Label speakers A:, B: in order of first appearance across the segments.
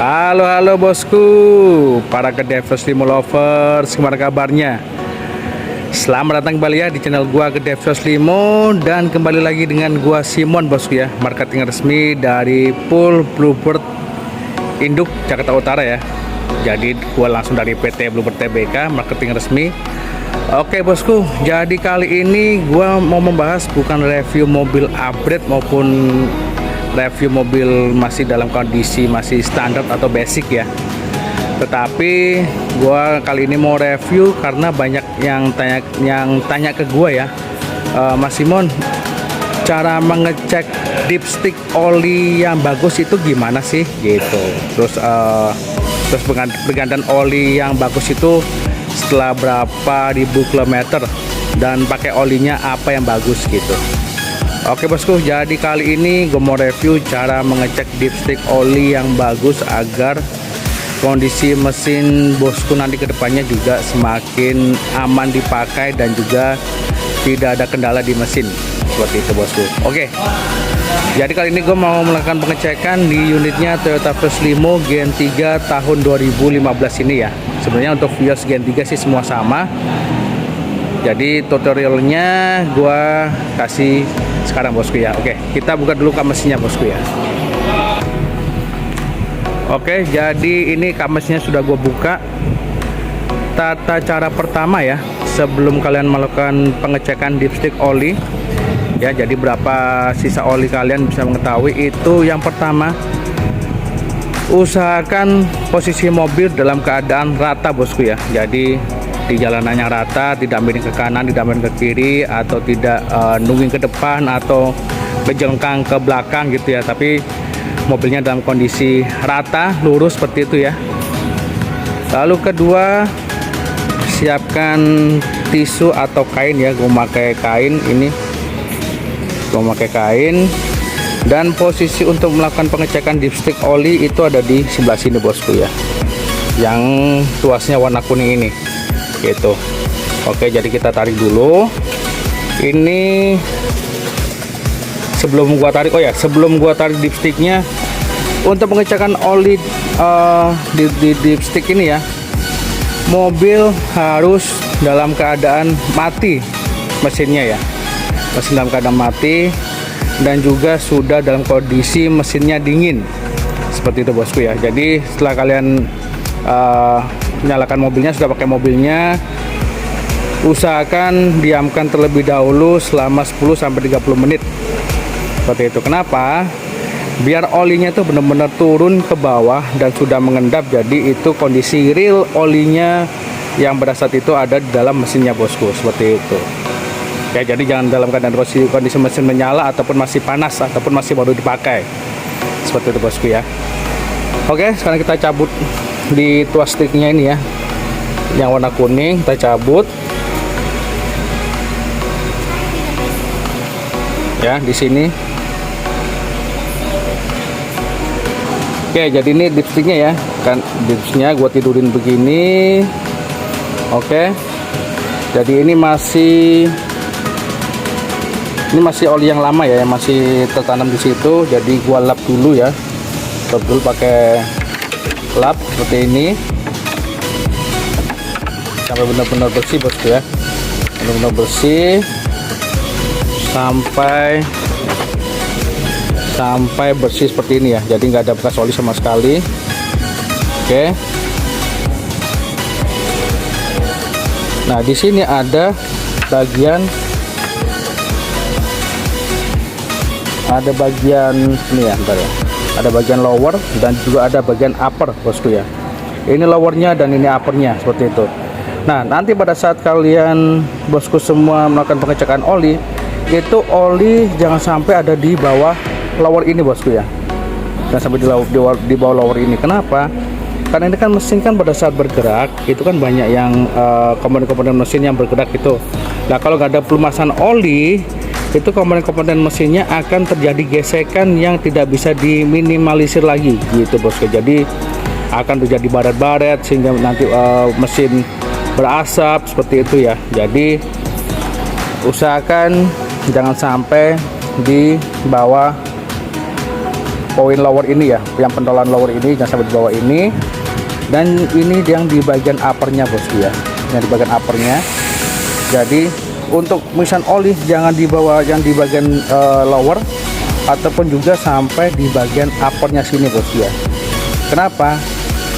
A: Halo halo bosku, para ke Devs Limo lovers, gimana kabarnya? Selamat datang kembali ya di channel gua ke Devs Limo, dan kembali lagi dengan gua Simon bosku ya, marketing resmi dari Pool Bluebird Induk Jakarta Utara ya. Jadi gua langsung dari PT Bluebird Tbk, marketing resmi. Oke bosku, jadi kali ini gua mau membahas bukan review mobil upgrade maupun review mobil masih dalam kondisi masih standar atau basic ya, tetapi gua kali ini mau review karena banyak yang tanya ke gua ya, Mas Simon, cara mengecek dipstick oli yang bagus itu gimana sih gitu. Terus pergantian oli yang bagus itu setelah berapa ribu kilometer, dan pakai olinya apa yang bagus gitu. Oke bosku, jadi kali ini gue mau review cara mengecek dipstick oli yang bagus agar kondisi mesin bosku nanti kedepannya juga semakin aman dipakai dan juga tidak ada kendala di mesin seperti itu bosku. Oke, jadi kali ini gue mau melakukan pengecekan di unitnya Toyota Vios Limo Gen 3 tahun 2015 ini ya. Sebenarnya untuk Vios Gen 3 sih semua sama, jadi tutorialnya gua kasih sekarang bosku ya. Oke, kita buka dulu kap mesinnya bosku ya. Oke, jadi ini kap mesinnya sudah gua buka. Tata cara pertama ya, sebelum kalian melakukan pengecekan dipstick oli ya, jadi berapa sisa oli kalian bisa mengetahui itu. Yang pertama, usahakan posisi mobil dalam keadaan rata bosku ya. Jadi di jalanannya rata, tidak miring ke kanan, tidak miring ke kiri, atau tidak nungging ke depan atau menjengkang ke belakang gitu ya, tapi mobilnya dalam kondisi rata, lurus seperti itu ya. Lalu kedua, siapkan tisu atau kain ya. Gue pakai kain ini, gue pakai kain. Dan posisi untuk melakukan pengecekan dipstick oli itu ada di sebelah sini bosku ya, yang tuasnya warna kuning ini gitu. Oke, jadi kita tarik dulu ini. Sebelum gua tarik, sebelum gua tarik dipsticknya, untuk pengecekan oli di dipstick ini ya, mobil harus dalam keadaan mati mesinnya ya, mesin dalam keadaan mati, dan juga sudah dalam kondisi mesinnya dingin seperti itu bosku ya. Jadi setelah kalian menyalakan mobilnya, sudah pakai mobilnya, usahakan diamkan terlebih dahulu selama 10-30 menit seperti itu. Kenapa? Biar olinya itu benar-benar turun ke bawah dan sudah mengendap. Jadi itu kondisi real olinya yang pada saat itu ada di dalam mesinnya bosku, seperti itu ya. Jadi jangan dalam keadaan kondisi mesin menyala ataupun masih panas ataupun masih baru dipakai, seperti itu bosku ya. Oke, sekarang kita cabut di tuas sticknya ini ya, yang warna kuning kita cabut ya di sini. Oke, jadi ini dipsticknya ya kan, dipsticknya gua tidurin begini. Oke, jadi ini masih oli yang lama ya, yang masih tertanam di situ. Jadi gua lap dulu ya, lap dulu pakai lap seperti ini sampai benar-benar bersih bosku ya, benar-benar bersih sampai bersih seperti ini ya. Jadi nggak ada bekas oli sama sekali. Oke, nah di sini ada bagian ini ya, bentar ya, ada bagian lower dan juga ada bagian upper bosku ya. Ini lowernya dan ini uppernya seperti itu. Nah, nanti pada saat kalian bosku semua melakukan pengecekan oli, itu oli jangan sampai ada di bawah lower ini bosku ya, dan sampai di bawah lower ini. Kenapa? Karena ini kan mesin kan pada saat bergerak itu kan banyak yang komponen-komponen mesin yang bergerak itu. Nah, kalau nggak ada pelumasan oli, itu komponen-komponen mesinnya akan terjadi gesekan yang tidak bisa diminimalisir lagi gitu bosku. Jadi akan terjadi baret-baret sehingga nanti mesin berasap seperti itu ya. Jadi usahakan jangan sampai di bawah poin lower ini ya, yang pentolan lower ini jangan sampai di bawah ini. Dan ini yang di bagian uppernya bosku ya, yang di bagian uppernya. Jadi untuk pengisian oli jangan dibawa yang di bagian lower ataupun juga sampai di bagian uppernya sini bosku ya. Kenapa?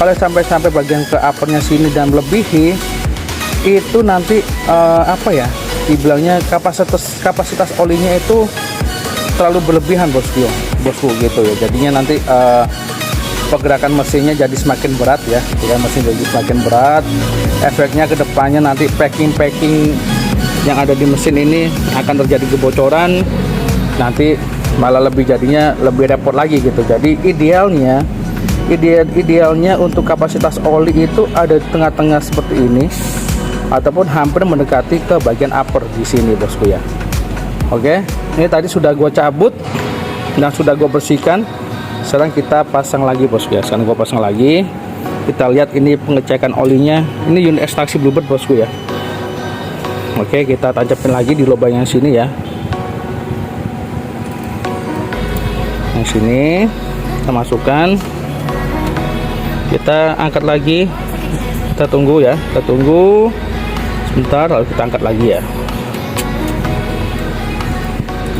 A: Kalau sampai bagian ke uppernya sini dan melebihi, itu nanti apa ya, dibilangnya kapasitas olinya itu terlalu berlebihan bosku gitu ya. Jadinya nanti pergerakan mesinnya jadi semakin berat ya, mesin jadi semakin berat. Efeknya ke depannya nanti packing yang ada di mesin ini akan terjadi kebocoran, nanti malah jadinya lebih repot lagi gitu. Jadi idealnya untuk kapasitas oli itu ada di tengah-tengah seperti ini, ataupun hampir mendekati ke bagian upper di sini bosku ya. Oke, ini tadi sudah gue cabut dan sudah gue bersihkan. Sekarang kita pasang lagi bosku ya. Sekarang gue pasang lagi. Kita lihat ini pengecekan olinya. Ini unit ekstraksi bluebird bosku ya. Oke, kita tancapin lagi di lubang yang sini ya. Yang sini kita masukkan. Kita angkat lagi. Kita tunggu ya. Kita tunggu sebentar lalu kita angkat lagi ya.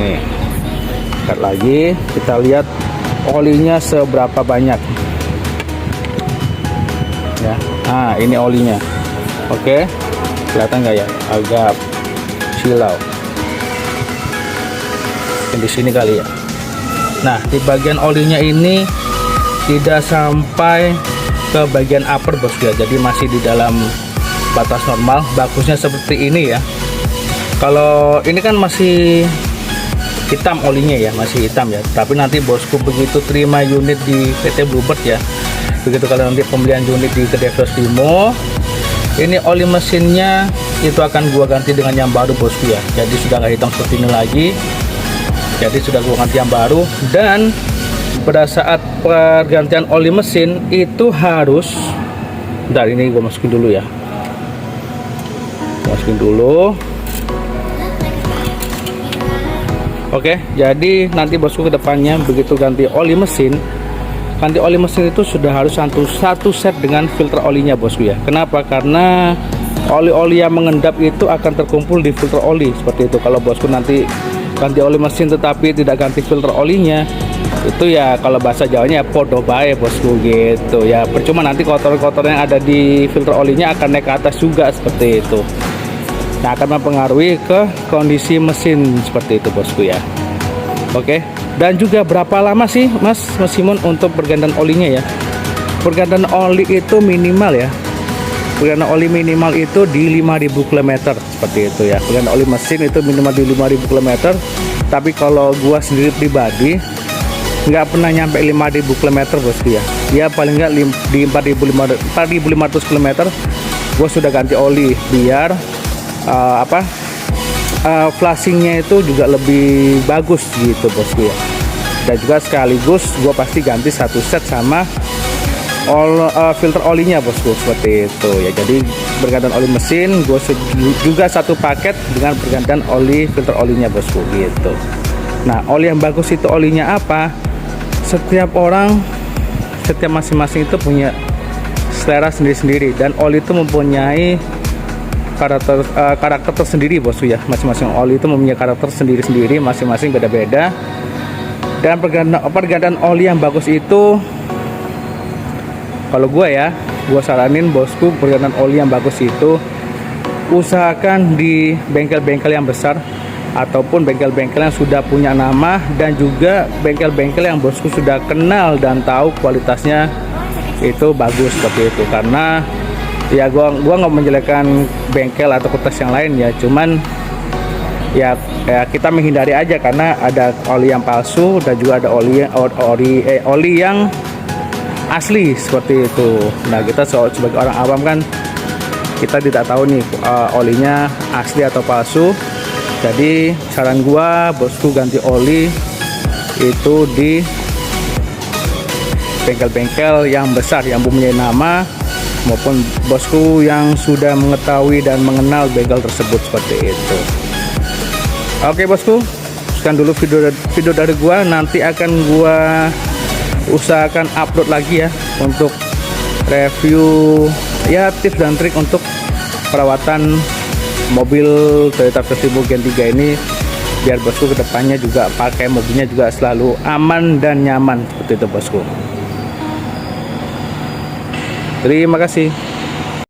A: Nih, angkat lagi. Kita lihat olinya seberapa banyak ya. Nah, ini olinya. Oke, kelihatan nggak ya, agak silau di sini kali ya. Nah, di bagian olinya ini tidak sampai ke bagian upper bosku ya, jadi masih di dalam batas normal. Bagusnya seperti ini ya. Kalau ini kan masih hitam olinya ya, masih hitam ya. Tapi nanti bosku begitu terima unit di PT Bluebird ya, begitu kalau nanti pembelian unit di kedai Flash Limo, ini oli mesinnya itu akan gua ganti dengan yang baru bosku ya. Jadi sudah nggak hitam seperti ini lagi. Jadi sudah gua ganti yang baru. Dan pada saat pergantian oli mesin itu harus, dari ini gua masukin dulu ya, masukin dulu. Oke, jadi nanti bosku ke depannya begitu ganti oli mesin itu sudah harus satu set dengan filter olinya bosku ya. Kenapa? Karena oli-oli yang mengendap itu akan terkumpul di filter oli seperti itu. Kalau bosku nanti ganti oli mesin tetapi tidak ganti filter olinya, itu ya kalau bahasa Jawanya ya podo bae bosku gitu ya. Percuma nanti kotor-kotor yang ada di filter olinya akan naik ke atas juga seperti itu. Nah, akan mempengaruhi ke kondisi mesin seperti itu bosku ya. Oke, dan juga berapa lama sih Mas Simon untuk pergantian olinya ya? Pergantian oli itu minimal ya, pergantian oli minimal itu di 5.000 km seperti itu ya. Pergantian oli mesin itu minimal di 5.000 km. Tapi kalau gua sendiri pribadi nggak pernah nyampe 5.000 km bosku ya. Ya paling nggak di 4.500 km gua sudah ganti oli biar flashingnya itu juga lebih bagus gitu bosku ya. Dan juga sekaligus gue pasti ganti satu set sama filter olinya bosku seperti itu ya. Jadi pergantian oli mesin gue juga satu paket dengan pergantian oli filter olinya bosku gitu. Nah, oli yang bagus itu olinya apa? Setiap masing-masing itu punya selera sendiri-sendiri, dan oli itu mempunyai karakter tersendiri bosku ya. Masing-masing oli itu mempunyai karakter sendiri-sendiri, masing-masing beda-beda. Dan pergantian oli yang bagus itu, kalau gue saranin bosku, pergantian oli yang bagus itu usahakan di bengkel-bengkel yang besar ataupun bengkel-bengkel yang sudah punya nama, dan juga bengkel-bengkel yang bosku sudah kenal dan tahu kualitasnya itu bagus seperti itu. Karena ya gua nggak menjelekkan bengkel atau kotas yang lain ya, cuman ya kita menghindari aja karena ada oli yang palsu dan juga ada oli yang asli seperti itu. Nah, kita sebagai orang awam kan kita tidak tahu nih olinya asli atau palsu. Jadi saran gua bosku ganti oli itu di bengkel-bengkel yang besar yang mempunyai nama, maupun bosku yang sudah mengetahui dan mengenal bengkel tersebut seperti itu. Oke bosku, sekian dulu video dari gua. Nanti akan gua usahakan upload lagi ya untuk review ya, tips dan trik untuk perawatan mobil Toyota Vios Limo Gen 3 ini, biar bosku kedepannya juga pakai mobilnya juga selalu aman dan nyaman seperti itu bosku. Terima kasih.